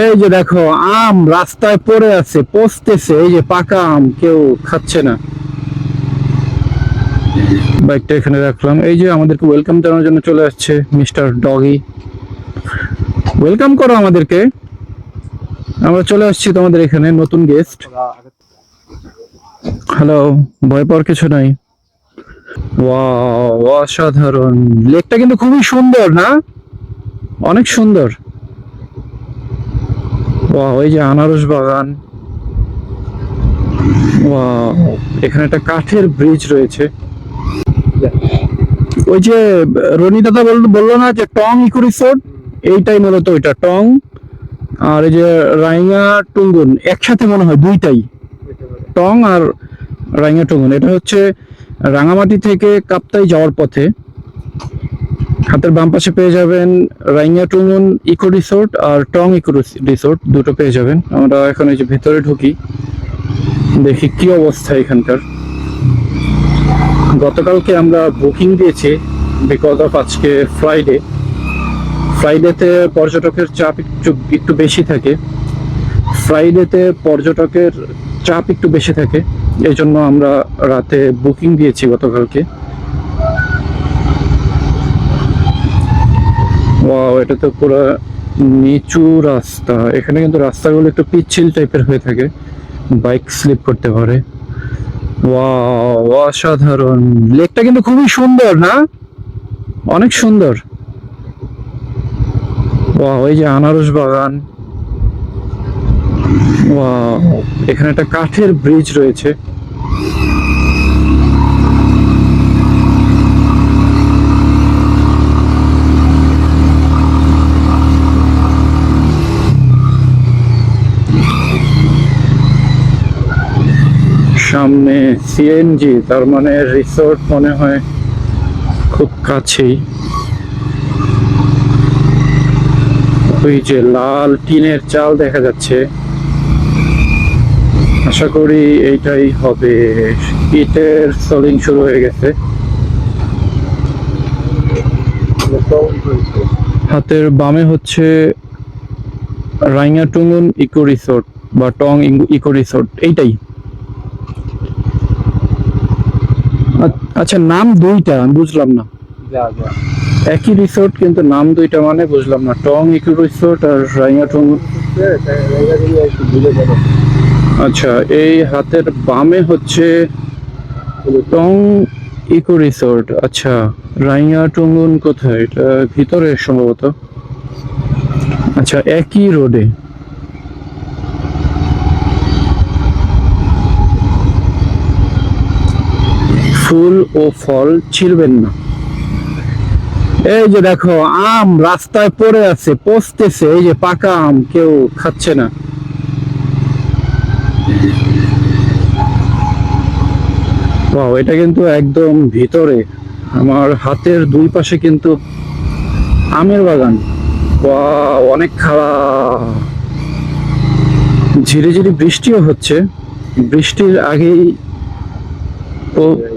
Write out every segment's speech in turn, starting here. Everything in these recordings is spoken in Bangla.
এই যে দেখো, আম রাস্তায় পড়ে আছে, পচতেছে। এই যে পাকা আম, কেউ খাচ্ছে না। বাইকটা এখানে রাখলাম। এই যে আমাদেরকে ওয়েলকাম জানানোর জন্য চলে আসছে মিস্টার ডগি। ওয়েলকাম করো আমাদেরকে, আমরা চলে আসছি তোমাদের এখানে নতুন গেস্ট। হ্যালো, ভয় পাওয়ার কিছু নাই। ওয়াও, অসাধারণ। লেকটা কিন্তু খুবই সুন্দর না? অনেক সুন্দর। ওয়াও, এই যে আনারস বাগান। ওয়াও, এখানে একটা কাঠের ব্রিজ রয়েছে। ওই যে রনি দাদা বললো না যে টং ইকো রিসোর্ট, এইটাই মূলত ওইটা টং। আর এই যে রাইঙা টুঙ্গুন একসাথে মনে হয় দুইটাই, টং আর রাইঙা টুঙ্গুন। এটা হচ্ছে রাঙামাটি থেকে কাপ্তাই যাওয়ার পথে। হাতের বাম পাশে পেয়ে যাবেন রাইঙা টুঙ্গুন ইকো রিসোর্ট আর টং ইকো রিসোর্ট, দুটো পেয়ে যাবেন। আমরা এখন এই যে ভেতরে ঢুকি, দেখি কি অবস্থা এখানকার। গতকালকে আমরা বুকিং দিয়েছি বিকজ অফ আজকে ফ্রাইডেতে পর্যটকের চাপ একটু বেশি থাকে। এই জন্য আমরা রাতে বুকিং দিয়েছি গতকালকে। ওয়াও, এটা তো পুরো নিচু রাস্তা। এখানে কিন্তু রাস্তাগুলো একটু পিচ্ছিল টাইপের হয়ে থাকে, বাইক স্লিপ করতে পারে। ওয়াও, অসাধারণ। লেকটা কিন্তু খুবই সুন্দর না? অনেক সুন্দর। ওয়াও, এই যে আনারস বাগান। ওয়াও, এখানে একটা কাঠের ব্রিজ রয়েছে। সামনে সিএনজি, তার মানে রিসোর্ট মনে হয় খুব কাছেই। ওই যে লাল টিনের চাল দেখা যাচ্ছে, আশা করি এইটাই হবে। ইটের সোলিং শুরু হয়ে গেছে। হাতের বামে হচ্ছে রাইঙা টুঙ্গুন ইকো রিসোর্ট বা টং ইকো রিসোর্ট, এইটাই। আচ্ছা, নাম দুইটা আমি বুঝলাম না। একই রিসোর্ট কিন্তু নাম দুইটা, মানে বুঝলাম না। টং ইকো রিসোর্ট আর রাইঙা টুঙ্গুন। আচ্ছা, এই হাতের বামে হচ্ছে টং ইকো রিসোর্ট। আচ্ছা, রাইঙা টুঙ্গুন কোথায়? এটা ভিতরে সম্ভবত। আচ্ছা, একই রোডে। ফুল ও ফল ছিঁড়বেন না। এই যে দেখো, আম রাস্তায় পড়ে আছে, পচতেছে। এই যে পাকা আম, কেউ খাচ্ছে না। ওয়াও, এটা কিন্তু একদম ভিতরে। আমার হাতের দুই পাশে কিন্তু আমের বাগান। ওয়াও, অনেক খারাপ। ঝিরি ঝিরি বৃষ্টিও হচ্ছে। বৃষ্টির আগেই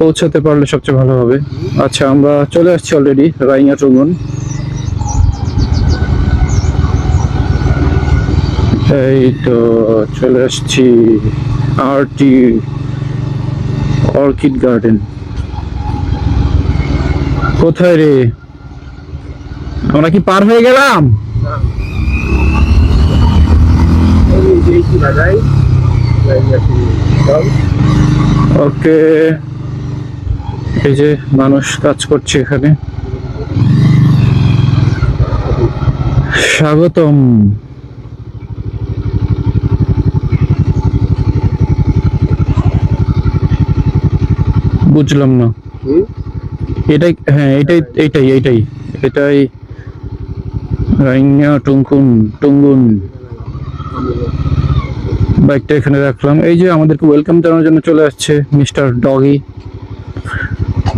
পৌঁছাতে পারলে সবচেয়ে ভালো হবে। আচ্ছা, আমরা চলে আসছি অলরেডি রাইঙা টুঙ্গুন। এই তো চলে আসছি আরটি অর্কিড গার্ডেন। কোথায় রে? আমরা কি পার হয়ে গেলাম? ওকে, এই যে মানুষ কাজ করছে এখানে। স্বাগতম। বুঝলাম না। এটাই, হ্যাঁ, এটাই রাইঙা টুঙ্গুন। বাইকটা এখানে রাখলাম। এই যে আমাদেরকে ওয়েলকাম জানানোর জন্য চলে আসছে মিস্টার ডগি।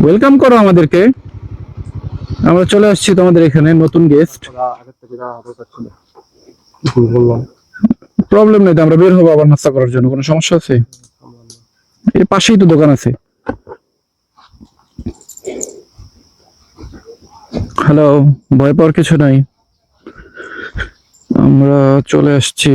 ওয়েলকাম করো আমাদেরকে, আমরা চলে আসছি তোমাদের এখানে নতুন গেস্ট। প্রবলেম নেই তো, আমরা বের হবো আবার নাস্তা করার জন্য। কোনো সমস্যা আছে? এই পাশেই তো দোকান আছে। হ্যালো, ভয় পাওয়ার কিছু নাই। আমরা চলে আসছি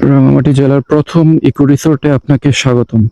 রাঙামাটি জেলার প্রথম ইকো রিসোর্টে। আপনাকে স্বাগতম।